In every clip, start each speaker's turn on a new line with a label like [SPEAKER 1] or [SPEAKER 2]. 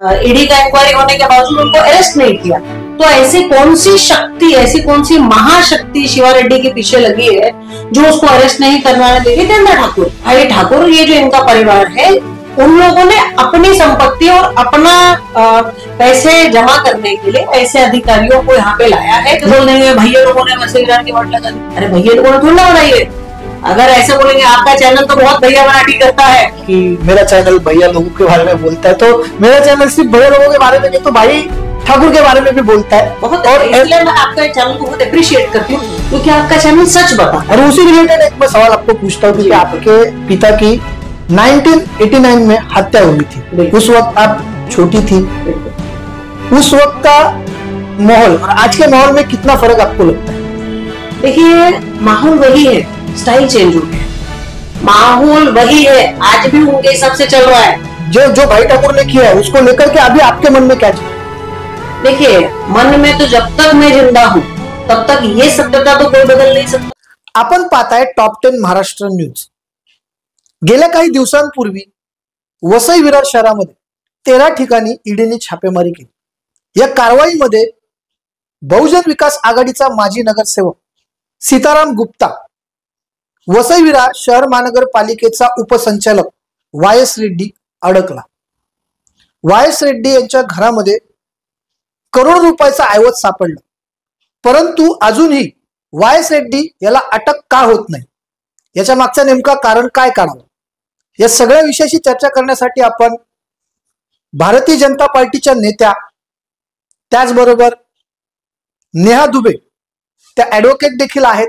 [SPEAKER 1] ED का inquiry होने के बावजूद उनको अरेस्ट नहीं किया। तो ऐसी कौन सी शक्ति, ऐसी कौन सी महाशक्ति शिवा रेड्डी के पीछे लगी है जो उसको अरेस्ट नहीं करवाने दे रही? हितेंद्र ठाकुर, भाई ठाकुर, ये जो इनका परिवार है, उन लोगों ने अपनी संपत्ति और अपना पैसे जमा करने के लिए ऐसे अधिकारियों को यहाँ पे लाया है कि बोल देंगे भैया लोगों ने वैसे विराट की वोट लगा दी। अरे भैया लोगों ने थोड़ी ना बनाई है। अगर ऐसे बोलेंगे आपका चैनल तो बहुत भैया बनाटी करता है
[SPEAKER 2] कि मेरा चैनल भैया लोगों के बारे में बोलता है, तो मेरा चैनल सिर्फ भैया लोगों के बारे में नहीं तो भाई ठाकुर के बारे में भी बोलता है
[SPEAKER 1] बहुत। और इसलिए मैं आपका चैनल को बहुत अप्रिशिएट करती हूँ क्योंकि आपका चैनल सच बता।
[SPEAKER 2] और उसी रिलेटेड एक मैं सवाल आपको पूछता हूँ कि आपके पिता की 1989 में हत्या हुई थी, उस वक्त आप छोटी थी, उस वक्त का माहौल और आज के माहौल में कितना फर्क आपको लगता है?
[SPEAKER 1] देखिए, माहौल वही है, स्टाइल चेंज हो गया, माहौल वही है, आज भी उनके हिसाब से चल रहा है।
[SPEAKER 2] जो भाई ठाकुर ने किया है उसको लेकर के अभी आपके मन में क्या चल?
[SPEAKER 1] देखिए, मन में तो जब तक मैं जिंदा हूं तब तक ये सत्यता तो कोई बदल नहीं सकता।
[SPEAKER 2] आपण पाहताय टॉप 10 महाराष्ट्र न्यूज। गेल्या काही दिवसांपूर्वी वसई विरार शहरामध्ये 13 ठिकाणी ईडीने छापेमारी केली। या कारवाईमध्ये बहुजन विकास आघाडीचा माजी नगरसेवक सीताराम गुप्ता, वसई विरार शहर महानगरपालिकेचा उपसंचालक वायस रेड्डी अडकला। वायस रेड्डी यांच्या घरामध्ये करोड रुपयाचा ऐवज सापडला, परंतु अजूनही वायस रेड्डी याला अटक का होत नाही, याच्या मागचं नेमका कारण काय काढावं, या सगळ्या विषयाशी चर्चा करण्यासाठी आपण भारतीय जनता पार्टीच्या नेत्या, त्याचबरोबर नेहा दुबे, त्या ऍडव्होकेट देखील आहेत,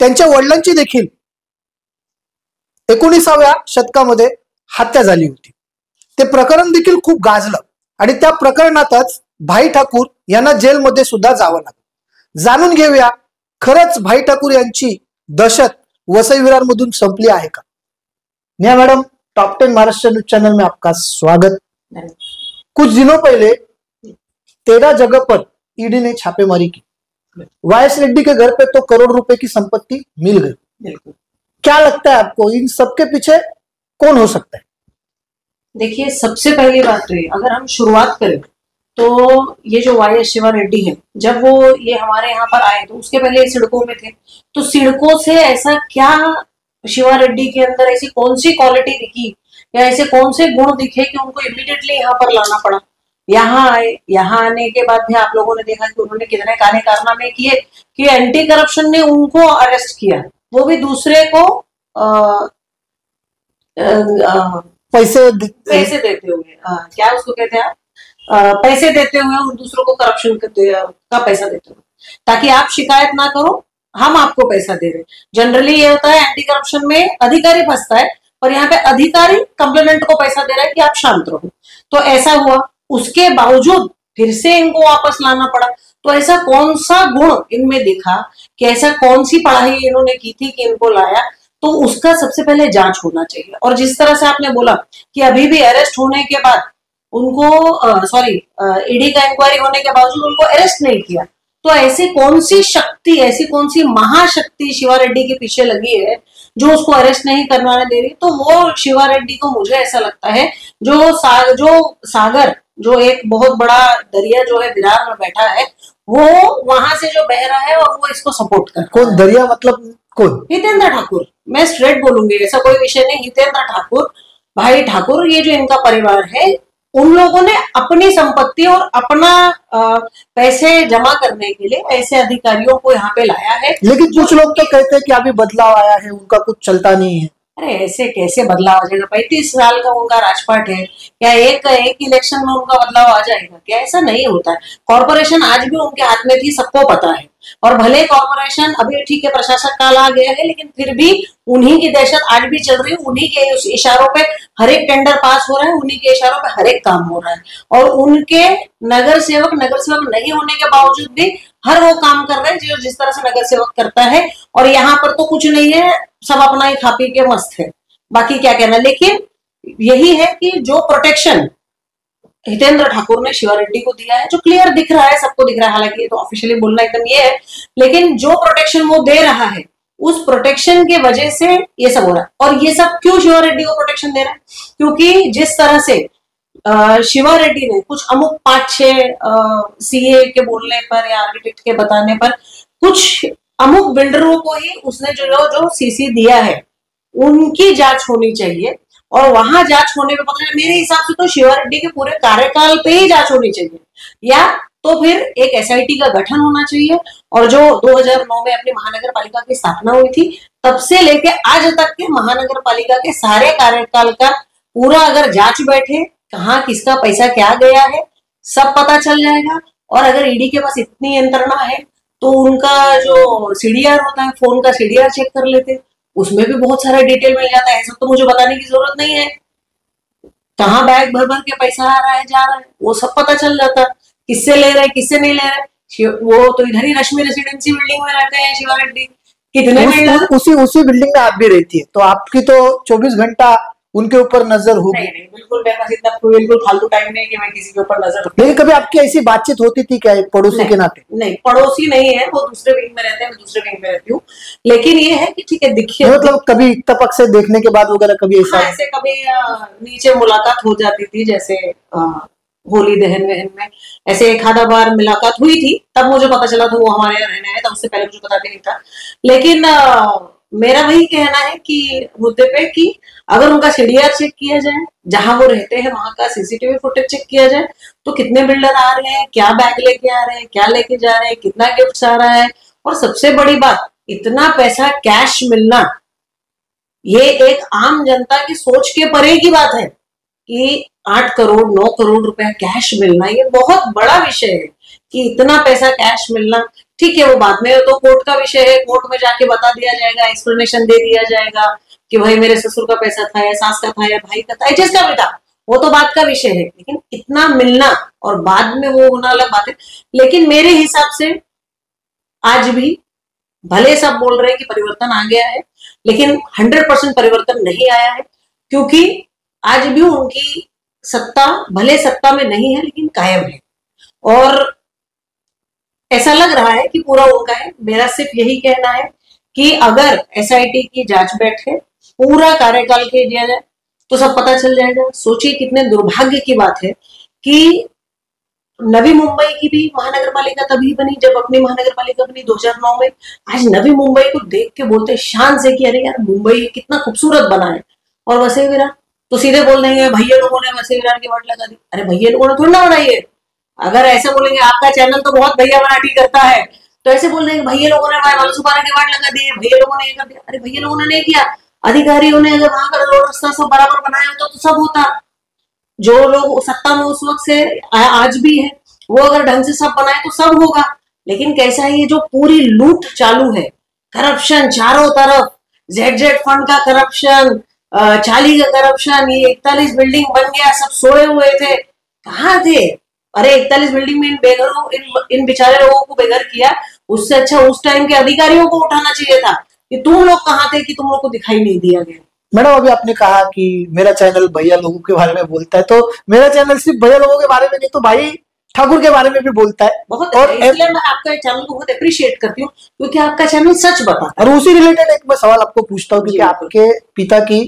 [SPEAKER 2] त्यांच्या वडिलांची देखील 19व्या शतकामध्ये हत्या झाली होती। ते प्रकरण देखील खूप गाजलं आणि त्या प्रकरणातच भाई ठाकूर यांना जेलमध्ये सुद्धा जावं लागलं। जाणून घेऊया खरंच भाई ठाकूर यांची दहशत वसई विरार मधून संपली आहे का? Neha madam, top 10 Maharashtra news channel में आपका स्वागत। कुछ दिनों पहले 13 जगह पर ईडी ने छापेमारी की। वायस रेड्डी के घर पे तो करोड़ रुपए की संपत्ति मिल गई। क्या लगता है आपको इन सबके पीछे कौन हो सकता है?
[SPEAKER 1] देखिए, सबसे पहली बात तो अगर हम शुरुआत करें तो ये जो वायस शिवा रेड्डी है, जब वो ये हमारे यहाँ पर आए तो उसके पहले सिडको में थे। तो सिडको से ऐसा क्या शिवा रेड्डी के अंदर ऐसी कौन सी क्वालिटी दिखी या ऐसे कौन से गुण दिखे कि उनको इमीडिएटली यहाँ पर लाना पड़ा? यहाँ आए, यहाँ आने के बाद भी आप लोगों ने देखा कि उन्होंने कितने काले कारनामे किए कि एंटी करप्शन ने उनको अरेस्ट किया, वो भी दूसरे को पैसे देते हुए, क्या उसको कहते हैं, पैसे देते हुए और दूसरों को करप्शन का पैसा देते हुए, ताकि आप शिकायत ना करो, हम आपको पैसा दे रहे। जनरली ये होता है एंटी करप्शन में अधिकारी फंसता है, और यहाँ पे अधिकारी कंप्लेनेंट को पैसा दे रहा है कि आप शांत रहो। तो ऐसा हुआ, उसके बावजूद फिर से इनको वापस लाना पड़ा। तो ऐसा कौन सा गुण इनमें दिखा कि ऐसा कौन सी पढ़ाई इन्होंने की थी कि इनको लाया? तो उसका सबसे पहले जांच होना चाहिए। और जिस तरह से आपने बोला कि अभी भी अरेस्ट होने के बाद उनको ईडी का इंक्वायरी होने के बावजूद उनको अरेस्ट नहीं किया, तो ऐसी कौन सी शक्ति, ऐसी कौन सी महाशक्ति शिवा रेड्डी के पीछे लगी है जो उसको अरेस्ट नहीं करवाने दे रही? तो वो शिवा रेड्डी को, मुझे ऐसा लगता है, जो सागर, जो एक बहुत बड़ा दरिया जो है विरार में बैठा है, वो वहां से जो बह रहा है और वो इसको सपोर्ट कर।
[SPEAKER 2] कौन दरिया मतलब कौन?
[SPEAKER 1] हितेंद्र ठाकुर, मैं स्ट्रेट बोलूंगी, ऐसा कोई विषय नहीं। हितेंद्र ठाकुर, भाई ठाकुर, ये जो इनका परिवार है, उन लोगों ने अपनी संपत्ति और अपना पैसे जमा करने के लिए ऐसे अधिकारियों को यहाँ पे लाया है।
[SPEAKER 2] लेकिन कुछ लोग तो कहते हैं कि अभी बदलाव आया है, उनका कुछ चलता नहीं है।
[SPEAKER 1] अरे ऐसे कैसे बदलाव आ जाएगा? 35 साल का उनका राजपाट है, क्या एक इलेक्शन में उनका बदलाव आ जाएगा? क्या ऐसा नहीं होता है। कॉर्पोरेशन आज भी उनके हाथ में थी, सबको पता है। और भले कॉर्पोरेशन अभी ठीक है, प्रशासक काल आ गया है, लेकिन फिर भी उन्हीं की दहशत आज भी चल रही है। उन्हीं के इशारों पे हर एक टेंडर पास हो रहा है, उन्हीं के इशारों पे हर एक काम हो रहा है, और उनके नगर सेवक नहीं होने के बावजूद भी हर वो काम कर रहे हैं जो जिस तरह से नगर सेवक करता है। और यहाँ पर तो कुछ नहीं है, सब अपना ही खा पी के मस्त है, बाकी क्या कहना। लेकिन यही है कि जो प्रोटेक्शन हितेंद्र ठाकुर ने शिवा रेड्डी को दिया है, जो क्लियर दिख रहा है, सबको दिख रहा है, हालांकि ये तो ऑफिशियली बोलना एकदम ये है, लेकिन जो प्रोटेक्शन वो दे रहा है, उस प्रोटेक्शन के वजह से ये सब हो रहा है। और ये सब क्यों शिवा रेड्डी को प्रोटेक्शन दे रहा है? क्योंकि जिस तरह से शिवा रेड्डी ने कुछ अमुक 5-6 सीए के बोलने पर या आर्किटेक्ट के बताने पर कुछ अमुक बिल्डरों को ही उसने जो सीसी दिया है उनकी जांच होनी चाहिए, और वहां जांच होने पे पता चला, मेरे हिसाब से तो शिवा रेड्डी के पूरे कार्यकाल पे ही जांच होनी चाहिए, या तो फिर एक एसआईटी का गठन होना चाहिए। और जो 2009 में अपनी महानगर पालिका की स्थापना हुई थी तब से लेके आज तक के महानगर पालिका के सारे कार्यकाल का पूरा अगर जांच बैठे, कहाँ किसका पैसा क्या गया है सब पता चल जाएगा। और अगर ईडी के पास इतनी यंत्रणा है तो उनका जो सीडीआर होता है, फोन का सीडीआर चेक कर लेते, उसमें भी बहुत सारा डिटेल मिल जाता है। ऐसा तो मुझे बताने की जरूरत नहीं है, कहाँ बैग भर भर के पैसा आ रहा है जा रहा है वो सब पता चल जाता, किससे ले रहे किससे नहीं ले रहे। वो तो इधर ही रश्मि रेसिडेंसी बिल्डिंग में रहते हैं शिवा रेड्डी, कितने
[SPEAKER 2] उसी बिल्डिंग में आप भी रहती है, तो आपकी तो 24 घंटा उनके ऊपर नजर होगी।
[SPEAKER 1] नहीं, बिल्कुल मेरे पास इतना बिल्कुल फालतू टाइम नहीं कि मैं किसी के ऊपर नजर।
[SPEAKER 2] लेकिन कभी आपकी ऐसी बातचीत होती थी क्या पड़ोसी के नाते?
[SPEAKER 1] नहीं, पड़ोसी नहीं है, वो दूसरे विंग में रहते हैं, मैं दूसरे विंग में रहती हूँ। लेकिन ये है कि ठीक है दिखे,
[SPEAKER 2] मतलब कभी इत्तेफाक से देखने के बाद वगैरह कभी ऐसा?
[SPEAKER 1] हाँ, ऐसे कभी नीचे मुलाकात हो जाती थी, जैसे होली दहन वहन में ऐसे एक आधा बार मुलाकात हुई थी, तब मुझे पता चला था वो हमारे यहाँ रहने आए, तब उससे पहले मुझे पता भी नहीं था। लेकिन मेरा वही कहना है कि मुद्दे पे कि अगर उनका सीडीआर चेक किया जाए, जहां वो रहते हैं वहां का सीसीटीवी फुटेज चेक किया जाए, तो कितने बिल्डर आ रहे हैं, क्या बैग लेके आ रहे हैं, क्या लेके जा रहे हैं, कितना गिफ्ट आ रहा है, और सबसे बड़ी बात इतना पैसा कैश मिलना, ये एक आम जनता की सोच के परे की बात है कि 8 करोड़ 9 करोड़ रुपया कैश मिलना, ये बहुत बड़ा विषय है कि इतना पैसा कैश मिलना। ठीक है, वो बाद में तो कोर्ट का विषय है, कोर्ट में जाके बता दिया जाएगा, एक्सप्लेनेशन दे दिया जाएगा कि भाई मेरे ससुर का पैसा था या सास का था या भाई का था, जिसका भी था, वो तो बात का विषय है। लेकिन इतना मिलना और बाद में वो होना अलग बात है। लेकिन मेरे हिसाब से आज भी भले सब बोल रहे हैं कि परिवर्तन आ गया है, लेकिन 100% परिवर्तन नहीं आया है, क्योंकि आज भी उनकी सत्ता भले सत्ता में नहीं है लेकिन कायम है, और ऐसा लग रहा है कि पूरा उनका है। मेरा सिर्फ यही कहना है कि अगर एसआईटी की जांच बैठे, पूरा कार्यकाल के दिया जाए तो सब पता चल जाएगा। सोचिए कितने दुर्भाग्य की बात है कि नवी मुंबई की भी महानगर पालिका तभी बनी जब अपनी महानगर पालिका बनी 2009 में। आज नवी मुंबई को देख के बोलते शान से कि अरे यार मुंबई कितना खूबसूरत बना है, और वसई विरार तो सीधे बोल देंगे भैया लोगों ने वसई विरार की वाट लगा दी। अरे भैया लोगों ने थोड़ी ना बनाई है। अगर ऐसे बोलेंगे आपका चैनल तो बहुत भैया बनाटी करता है, तो ऐसे बोल देंगे भैया लोगों ने वालसुपारा के वाट लगा दिए, भैया लोगों ने ये कर दिया। अरे भैया लोगों ने नहीं किया, अधिकारियों ने अगर वहां का रोड रास्ता सब बराबर बनाया होता तो सब होता। जो लोग सत्ता में उस वक्त से आज भी है वो अगर ढंग से सब बनाए तो सब होगा। लेकिन कैसा है, ये जो पूरी लूट चालू है, करप्शन चारों तरफ, जेड फंड का करप्शन, चाली का करप्शन, ये 41 बिल्डिंग बन गया, सब सोए हुए थे, कहाँ थे? अरे 41 बिल्डिंग में इन बेघरों इन बेचारे लोगों को बेघर किया, उससे अच्छा उस टाइम के अधिकारियों को उठाना चाहिए था कि तुम लोग कहाँ थे कि तुम लोग को दिखाई नहीं दिया गया।
[SPEAKER 2] मैडम अभी आपने कहा कि मेरा चैनल भैया लोगों के बारे में बोलता है, तो मेरा चैनल सिर्फ भैया लोगों के बारे में नहीं तो भाई ठाकुर के बारे में भी बोलता है
[SPEAKER 1] बहुत, और इसलिए मैं आपका चैनल को बहुत अप्रिशिएट करती हूँ क्योंकि आपका चैनल सच बताता है।
[SPEAKER 2] और उसी रिलेटेड एक मैं सवाल आपको पूछता हूँ, क्योंकि आपके पिता की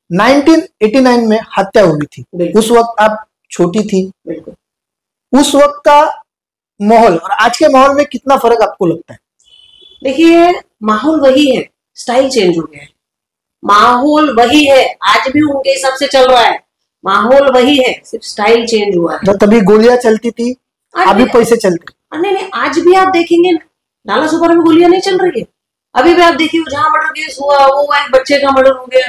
[SPEAKER 2] 1989 में हत्या हुई थी, उस वक्त आप छोटी थी, उस वक्त का माहौल और आज के माहौल में कितना फर्क आपको लगता है?
[SPEAKER 1] देखिए माहौल वही है, स्टाइल चेंज हो गया है। माहौल वही है, आज भी उनके हिसाब से चल रहा है, माहौल वही है, सिर्फ स्टाइल चेंज हुआ है।
[SPEAKER 2] तो तभी गोलियां चलती थी, अभी पैसे चलते?
[SPEAKER 1] नहीं, आज भी आप देखेंगे नाला सुपारा में गोलियां नहीं चल रही है। अभी भी आप देखिए जहां मर्डर केस हुआ, वो एक बच्चे का मर्डर हो गया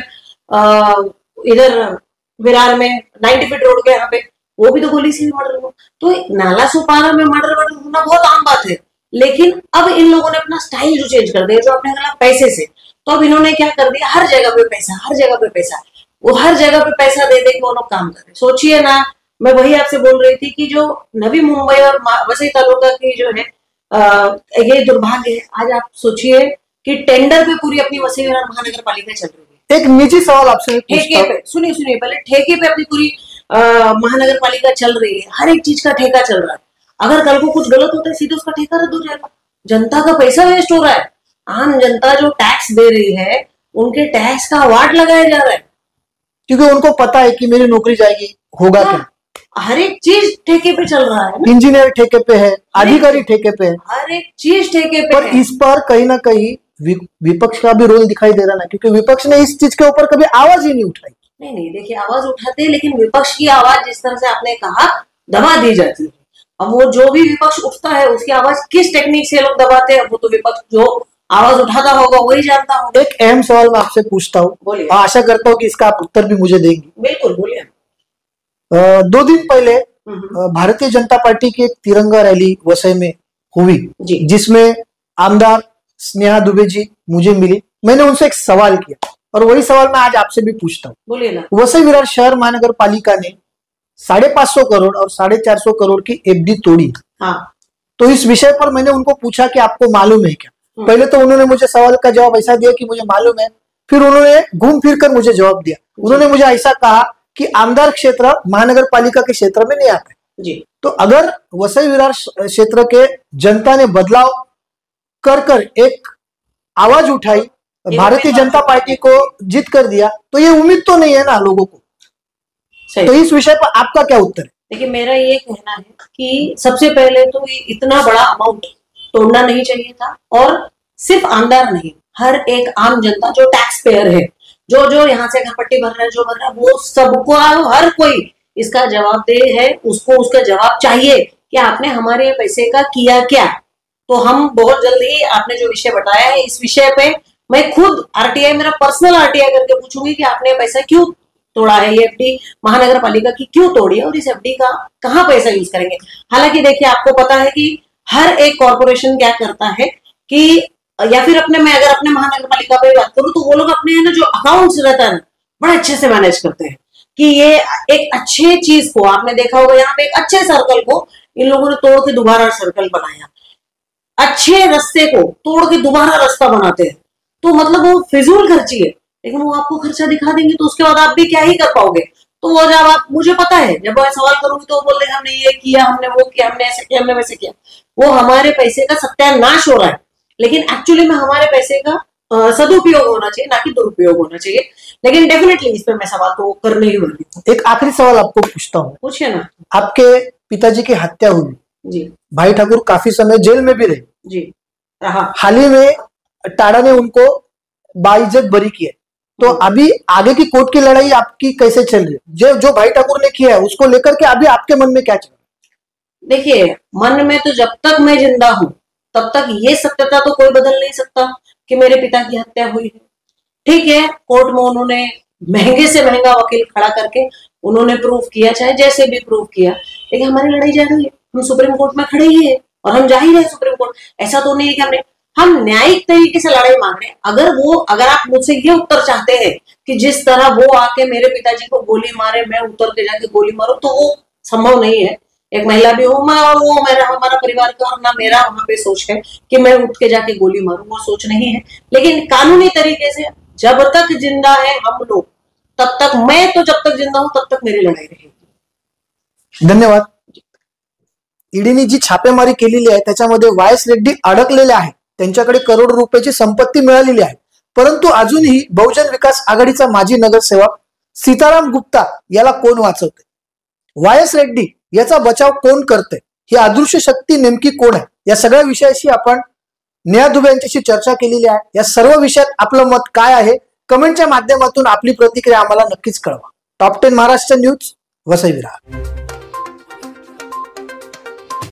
[SPEAKER 1] इधर विरार में 90 फीट रोड के यहाँ पे, वो भी तो गोली से मर्डर हुआ। तो नाला सुपारा में मर्डर होना बहुत आम बात है। लेकिन अब इन लोगों ने अपना स्टाइल जो चेंज कर दिया, जो अपने पैसे से, तो अब इन्होंने क्या कर दिया, हर जगह पे पैसा, हर जगह पे पैसा, वो हर जगह पे पैसा दे दे के वो लोग काम कर रहे। सोचिए ना, मैं वही आपसे बोल रही थी कि जो नवी मुंबई और वसई तालुका की जो है ये दुर्भाग्य है। आज आप सोचिए कि टेंडर पे पूरी अपनी वसई विरार महानगर पालिका चल रही है।
[SPEAKER 2] एक निजी सवाल आपसे,
[SPEAKER 1] ठेके पे, सुनिए पहले, ठेके पे अपनी पूरी महानगर पालिका चल रही है, हर एक चीज का ठेका चल रहा है। अगर कल को कुछ गलत होता है सीधे उसका ठेका रद्द हो जाएगा। जनता का पैसा वेस्ट हो रहा है, आम जनता जो टैक्स दे रही है उनके टैक्स का वाट लगाया जा रहा है,
[SPEAKER 2] क्योंकि उनको पता है कि मेरी नौकरी जाएगी, होगा क्या।
[SPEAKER 1] हर एक चीज ठेके पे चल रहा है।
[SPEAKER 2] इंजीनियर ठेके पे है, अधिकारी ठेके पे है,
[SPEAKER 1] हर एक चीज ठेके पे
[SPEAKER 2] पर
[SPEAKER 1] है।
[SPEAKER 2] इस पर कहीं ना कहीं विपक्ष का भी रोल दिखाई दे रहा ना, क्योंकि विपक्ष ने इस चीज के ऊपर कभी आवाज ही नहीं उठाई।
[SPEAKER 1] नहीं, देखिए आवाज उठाते हैं, लेकिन विपक्ष की आवाज जिस तरह से आपने कहा दबा दी जाती है। अब वो जो भी विपक्ष उठता है उसकी आवाज किस टेक्निक से लोग दबाते हैं, वो तो विपक्ष जो आवाज उठाता होगा वही जानता होगा।
[SPEAKER 2] एक अहम सवाल मैं आपसे पूछता हूँ,
[SPEAKER 1] बोलिए।
[SPEAKER 2] आशा करता हूँ कि इसका आप उत्तर भी मुझे देंगे।
[SPEAKER 1] बिल्कुल, बोलिए।
[SPEAKER 2] 2 दिन पहले भारतीय जनता पार्टी की एक तिरंगा रैली वसई में हुई, जिसमें आमदार स्नेहा दुबे जी मुझे मिली। मैंने उनसे एक सवाल किया और वही सवाल मैं आज आपसे भी पूछता हूँ।
[SPEAKER 1] बोलिए ना।
[SPEAKER 2] वसई विरार शहर महानगर पालिका ने 550 करोड़ और 450 करोड़ की एफडी तोड़ी।
[SPEAKER 1] हाँ।
[SPEAKER 2] तो इस विषय पर मैंने उनको पूछा कि आपको मालूम है क्या। पहले तो उन्होंने मुझे सवाल का जवाब ऐसा दिया कि मुझे मालूम है, फिर उन्होंने घूम फिर कर मुझे जवाब दिया। उन्होंने मुझे ऐसा कहा कि आमदार क्षेत्र महानगर पालिका के क्षेत्र में नहीं आता
[SPEAKER 1] जी।
[SPEAKER 2] तो अगर वसई विरार क्षेत्र के जनता ने बदलाव कर एक आवाज उठाई, भारतीय जनता पार्टी को जीत कर दिया, तो ये उम्मीद तो नहीं है ना लोगों को। तो इस विषय पर आपका क्या उत्तर है?
[SPEAKER 1] देखिए, मेरा ये कहना है कि सबसे पहले तो ये इतना बड़ा अमाउंट तोड़ना नहीं चाहिए था, और सिर्फ आमदार नहीं, हर एक आम जनता जो टैक्स पेयर है, जो यहाँ से घरपट्टी भर रहा है, जो भर रहा है, वो सबको, हर कोई इसका जवाबदेह है। उसको उसका जवाब चाहिए कि आपने हमारे पैसे का किया क्या। तो हम बहुत जल्द ही, आपने जो विषय बताया है, इस विषय पे मैं खुद आरटीआई, मेरा पर्सनल आरटीआई करके पूछूंगी कि आपने पैसा क्यों तोड़ा है, ये एफडी महानगर पालिका की क्यों तोड़ी है, और इस एफडी का कहाँ पैसा यूज करेंगे। हालांकि देखिए, आपको पता है कि हर एक कॉर्पोरेशन क्या करता है कि, या फिर अपने, मैं अगर अपने महानगर पालिका पे बात करूं, तो वो लोग अपने है ना जो अकाउंट्स रहता है ना, बड़ा अच्छे से मैनेज करते हैं कि ये एक अच्छे चीज को, आपने देखा होगा यहाँ पे एक अच्छे सर्कल को इन लोगों ने तोड़ के दोबारा सर्कल बनाया। अच्छे रास्ते को तोड़ के दोबारा रास्ता बनाते हैं, तो मतलब वो फिजूल खर्ची है। लेकिन वो आपको खर्चा दिखा देंगे तो उसके बाद आप भी क्या ही कर पाओगे। तो वो जब आप, मुझे पता है, जब मैं सवाल करूंगी तो वो बोल देंगे हमने ये किया, हमने वो किया, हमने ऐसे किया, हमने वैसे किया। वो हमारे पैसे का सत्यानाश हो रहा है, लेकिन एक्चुअली में हमारे पैसे का सदुपयोग होना चाहिए, ना कि दुरुपयोग होना चाहिए। लेकिन डेफिनेटली इस पर मैं सवाल तो करने ही वाली हूँ।
[SPEAKER 2] एक आखिरी सवाल आपको पूछता हूँ।
[SPEAKER 1] पूछिए ना।
[SPEAKER 2] आपके पिताजी की हत्या हुई
[SPEAKER 1] जी,
[SPEAKER 2] भाई ठाकुर काफी समय जेल में भी रहे
[SPEAKER 1] जी, रहा।
[SPEAKER 2] हाल ही में टाड़ा ने उनको बाइज्जत बरी किया। तो अभी आगे की कोर्ट की लड़ाई आपकी कैसे चल रही है? जो भाई ठाकुर ने किया है उसको लेकर के अभी आपके मन में क्या चल रहा है?
[SPEAKER 1] देखिए, मन में तो जब तक मैं जिंदा हूं तब तक ये सत्यता तो कोई बदल नहीं सकता कि मेरे पिता की हत्या हुई है। ठीक है, कोर्ट में उन्होंने महंगे से महंगा वकील खड़ा करके उन्होंने प्रूफ किया, चाहे जैसे भी प्रूफ किया, लेकिन हमारी लड़ाई जा रही है। हम सुप्रीम कोर्ट में खड़े ही है और हम जा ही रहे सुप्रीम कोर्ट। ऐसा तो नहीं है कि हम न्यायिक तरीके से लड़ाई मांग रहे हैं। अगर आप मुझसे ये उत्तर चाहते हैं कि जिस तरह वो आके मेरे पिताजी को गोली मारे, मैं उतर के जाके गोली मारूं, तो वो संभव नहीं है। एक महिला भी हूं मैं, और वो हमारा परिवार का, और ना मेरा वहां पे सोच है कि मैं उठ के जाके गोली मारूं, वो सोच नहीं है। लेकिन कानूनी तरीके से जब तक जिंदा है हम लोग, तब तक, मैं तो जब तक जिंदा हूं तब तक मेरी लढाई रहेगी।
[SPEAKER 2] धन्यवाद। ईडीने जी छापेमारी केलेली आहे त्याच्यामध्ये वायस रेड्डी अडकलेले आहे, त्यांच्याकडे करोड रुपयाची संपत्ती मिळालेली आहे, परंतु अजूनही बहुजन विकास आघाडीचा माजी नगरसेवक सीताराम गुप्ता याला कोण वाचवते? वायस रेड्डी याचा बचाव कोण करते? ही अदृश्य शक्ती नेमकी कोण आहे? या सगळ्या विषयाशी आपण नेहा दुबे यांच्याशी चर्चा केलेली आहे। या सर्व विषयात आपलं मत काय आहे? कमेंटच्या माध्यमातून आपली प्रतिक्रिया आम्हाला नक्कीच कळवा। Top 10 Maharashtra news, Vasai Virar.